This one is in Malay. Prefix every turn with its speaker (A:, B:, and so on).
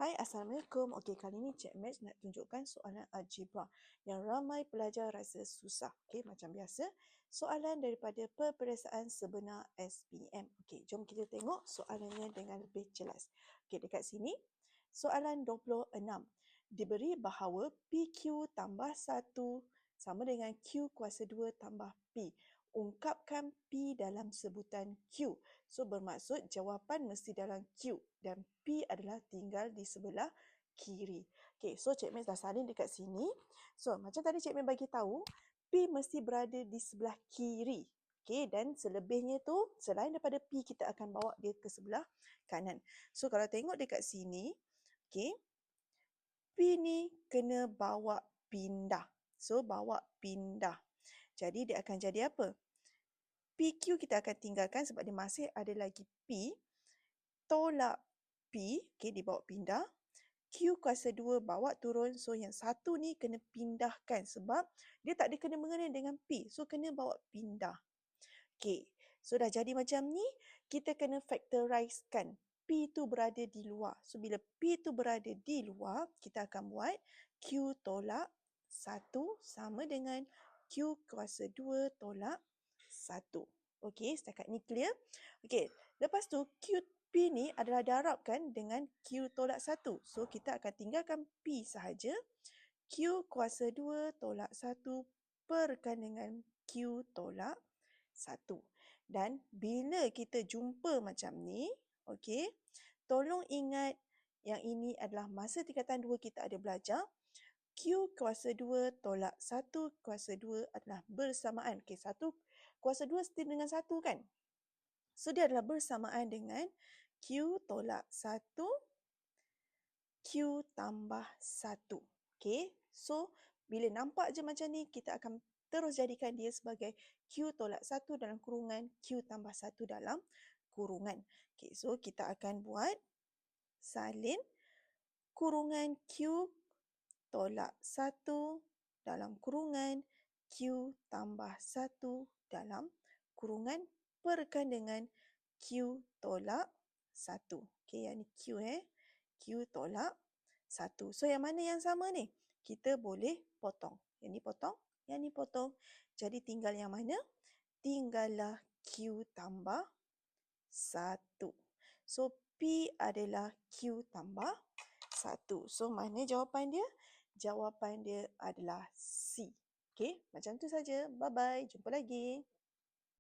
A: Hai, Assalamualaikum. Okey, kali ni Cik Max nak tunjukkan soalan algebra yang ramai pelajar rasa susah. Okey, macam biasa, soalan daripada peperiksaan sebenar SPM. Okey, jom kita tengok soalannya dengan lebih jelas. Okey, dekat sini, soalan 26. Diberi bahawa PQ tambah 1 sama dengan Q kuasa 2 tambah P. Ungkapkan P dalam sebutan Q. So, bermaksud jawapan mesti dalam Q dan P adalah tinggal di sebelah kiri. Okey, so Cik Max dah salin dekat sini. So, macam tadi Cik Max bagi tahu, P mesti berada di sebelah kiri. Okey, dan selebihnya tu, selain daripada P, kita akan bawa dia ke sebelah kanan. So, kalau tengok dekat sini, okey, P ni kena bawa pindah. So, bawa pindah. Jadi, dia akan jadi apa? PQ kita akan tinggalkan sebab dia masih ada lagi P. Tolak P, okay, dibawa pindah. Q kuasa 2 bawa turun. So, yang satu ni kena pindahkan sebab dia tak ada kena-mengena dengan P. So, kena bawa pindah. Okay, so dah jadi macam ni, kita kena factorizekan. P tu berada di luar. So, bila P tu berada di luar, kita akan buat Q tolak 1 sama dengan Q kuasa 2 tolak 1. Okey, setakat ni clear? Okey, lepas tu P ni adalah darabkan dengan Q tolak 1. So, kita akan tinggalkan P sahaja. Q kuasa 2 tolak 1 perkan dengan Q tolak 1. Dan bila kita jumpa macam ni, okey, tolong ingat yang ini adalah masa tingkatan 2 kita ada belajar. Q kuasa 2 tolak 1 kuasa 2 adalah bersamaan. Okey, 1 kuasa 2 setara dengan 1 kan? So, dia adalah bersamaan dengan Q tolak 1, Q tambah 1. Okey, so bila nampak je macam ni, kita akan terus jadikan dia sebagai Q tolak 1 dalam kurungan, Q tambah 1 dalam kurungan. Okey, so kita akan buat salin kurungan Q tolak 1 dalam kurungan Q tambah 1 dalam kurungan perkan dengan Q tolak 1. Okey, yang ni Q Q tolak 1. So, yang mana yang sama ni? Kita boleh potong. Yang ni potong, yang ni potong. Jadi, tinggal yang mana? Tinggallah Q tambah 1. So, P adalah Q tambah 1. So, mana jawapan dia? Jawapan dia adalah C. Okey, macam tu saja. Bye-bye. Jumpa lagi.